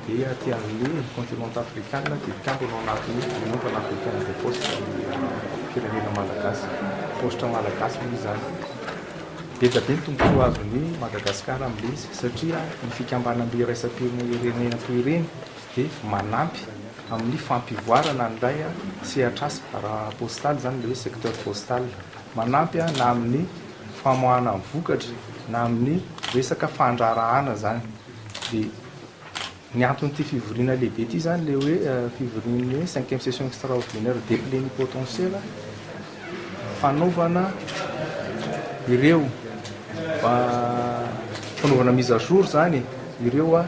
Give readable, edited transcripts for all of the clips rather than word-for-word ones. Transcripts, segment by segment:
dia aty amin'ny continent africain dia mpikambana ao anatin'ny manompana africaine de poste firenena malagasy postre malagasy moa izany. Betsaka be ny tombontsoa azon'ny Madagasikara amin'ilay izy satria ny fikambanam-be raisam-pirenena toy ireny dia manampy amin'ny fampivoarana an'ilay sehatr'asa raha postal zany le hoe secteur postal, manampy na amin'ny famoahana amin'ny vokatra na amin'ny resaka fandrarahana zany. Dia ny anton'ity fivoriana lehibe ity zany le hoe fivorian'ny 5e session extraordinaire de plénipotentiaire fanaovana ireo fanaovana mise à jour zany ireo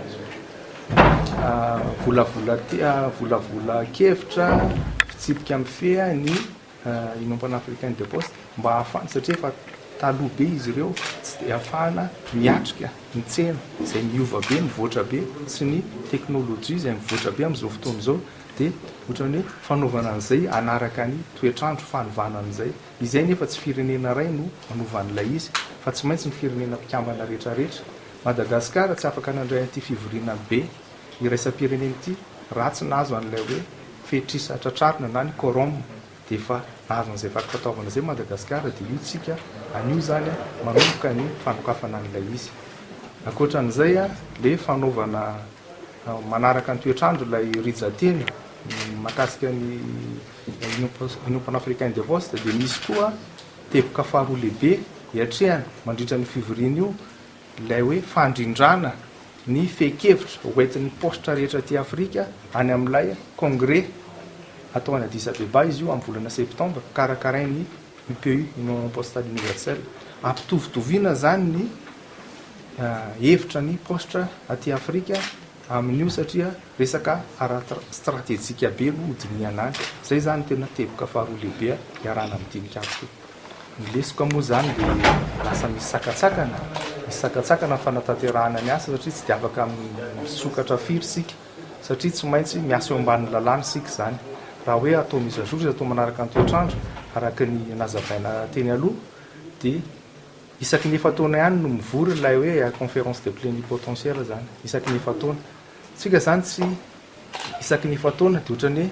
volavola kevitra fitsipika amin'ny fea ny Union panafricaine de poste mba ahafahana satria efa taloha be izy ireo tsy dia ahafahana miatrika ny tsena izay miova be mivoatra be sy ny teknôlôjia izay mivoatra be amin'izao fotoana izao dia ohatran'ny hoe fanaovana an'izay anaraka ny toetrandro fanovana an'izay izay nefa tsy firenena ray no manovan'ilay izy fa tsy maintsy ny firenena mpikambana rehetrarehetra. Madagasikara tsy afaka nandray an'ity fivoriana be iraisam-pirenena ity raha tsy nahazo an'ilay hoe fetrisa tratrarina na ny korom dia efa nahazo an'izay vakoka ataovana izay Madagasikara dia io tsika anio zany manomboka ny fanokafana an'ilay izy. Ankoatran'izay le fanaovana manaraka ny toetrandro ilay rijateny makasika ny Union panafricaine de poste dia misy koa teboka faharoa lehibe hiatrehany mandritra ny fivoriana io ilay hoe fandrindrana ny fekevitra hoentin'ny postre rehetra ty Afrika any amin'ilay congrès atao any Addis Abeba izy io amin'ny volana septembre karakarain'ny UPU Union postale universelle ampitovitovina zany ny hevitra ny postre aty Afrika amin'io satria resaka ara-stratéjika be no hodiniana any. Zay zany tena teboka faharoa lehibe iarana amin'ny dinikavy. Ny lesika moa zany dia lasa misy sakatsakana fanatanterahana ny asa satria tsy dia afaka misokatra firy sika satria tsy maintsy miasa eo ambanin'ny lalàna sika zany. Raha hoe atao mise à jour izy atao manaraka ny toetrandro araka ny nazavaina teny aloha dia isaky ny efataona ihany no mivory ilay hoe conférence de plénipotentiaire zany isaky ny efataona. Tsika zany tsy isaky ny efataona dia ohatran'ny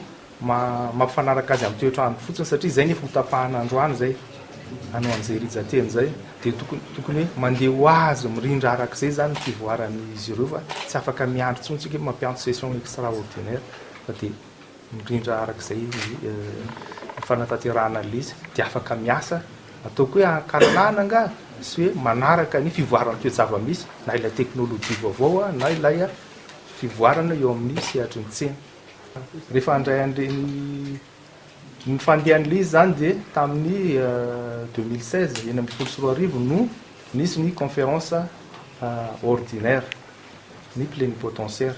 mampifanaraka azy amin'ny toetrandro fotsiny satria izay nefa hotapahana androany zay anao an'izay rijateny zay dia tokony mandeha ho azy mirindra arak'izay zany fivoaran'izy ireo fa tsy afaka miandry tsontsika mampiantso session extraordinaire fa dia mirindra arak'izay fanatanterahana l'izy dia afaka miasa ataoko hoe akaranana nga sy hoe manaraka ny fivoarana toe-java-misy na ilay teknôlôjia vaovao na ilay fivoarana eo amin'ny sehatry ny tsena. Rehefa andray an'ireny ny fandehan'ilay izy zany dia tamin'ny 2016 eny amin'ny 20 no nisy ny conférence ordinaire ny plénipotentiaire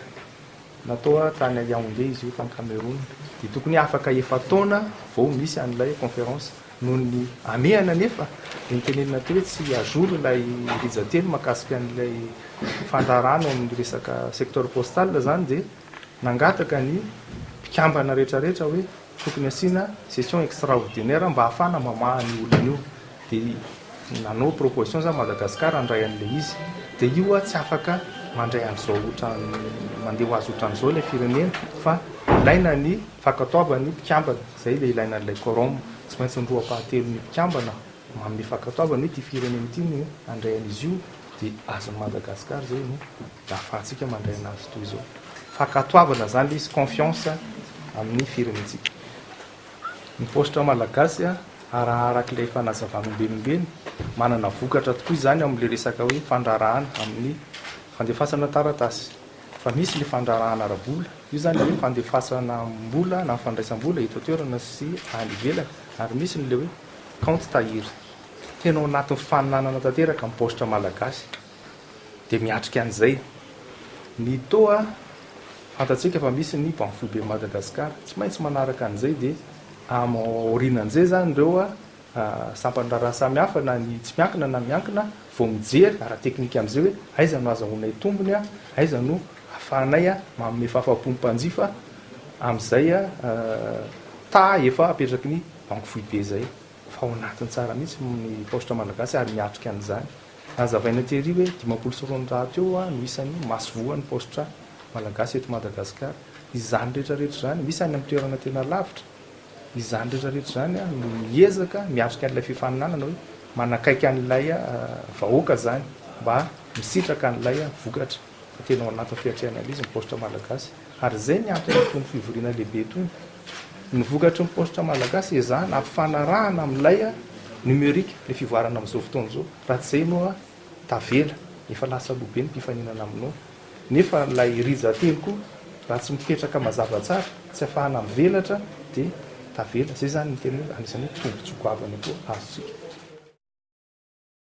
natao tany Yaoundé izy io tany Cameroun dia tokony afaka efataona vao misy an'ilay conférence noho ny amehana nefa dia nitenenina teo hoe tsy ajour ilay rijateny makasika an'ilay fandarana amin'ny resaka secteur postal zany dia nangataka ny mpikambana rehetrarehetra hoe tokony asiana session extraordinaire mba ahafana mamaha ny olona io dia nanao proposition zany Madagasikara andray an'ilay izy dia io tsy afaka mandray an'izao mandeha ho azy ohatran'izao ilay firenena fa ilaina ny fakatoavany mpikambana izay le ilaina n'ilay korom tsy maintsy ny roa-pahatelo ny mpikambana amin'ny fakatoavany hoe ty firenena ity no andray an'izy io dia azon'ny Madagasikara zay no ahafahantsika mandray an'azy toy izao fakatoavana zany le izy confiance amin'ny firenentsika. Ny postre malagasy ararak'ilay fanazavanom-benombeny manana vokatra tokoa izany amin'ilay resaka hoe fandrarahana amin'ny fandefasana taratasy fa misy le fandrarahana ara-bola io zany le hoe fandefasana mbola na fandraisam-bola eto toerana sy any ivelany ary misy n'le hoe compte tahiry tena ao anatin'ny faninanana tanteraka amin'ny postre malagasy dia miatrika an'izay ny toa fantatsika fa misy ny banfobe Madagasikara tsy maintsy manaraka an'izay dia aorinan'izay zany ireo sampandraraha samihafa na ny tsy miankina na miankina vao mijery ara-teknika amin'izay hoe aiza no azahoanay tombony aiza no ahafahanay manome fahafaham-pompanjifa amin'izay ta efa apetraky ny banque foibe zay fa ao anatiny tsara mihitsy ny postre malagasy ary miatrika an'izany. Azavaina tery hoe 500 teo no isan'ny masovoan'ny postre malagasy eto Madagasikara. Izany rehetrarehetra zany misy any amin'ny toerana tena lavitra. Izany rehetrarehetra zany a miezaka miatrika an'ilay fifaninanana hoe manakaiky an'ilay vahoaka zany mba misitraka an'ilay vokatra. Tena ao anatin'ny fiatrehan'izy ny paositra malagasy. Ary zay ny antony itony fivoriana lehibe itony. Ny vokatry ny paositra malagasy ezahana ampifanarahana amin'ilay numerika le fivoarana amin'izao fotoana izao. Raha tsy zay moa tavela efa lasa loabe ny mpifaninana aminao. Nefa ilay rizateny koa raha tsy mipetraka mazava tsara, tsy afahana mivelatra dia tavela. Zay zany ny tena anisan'ny tombontsoa goavana koa azontsika.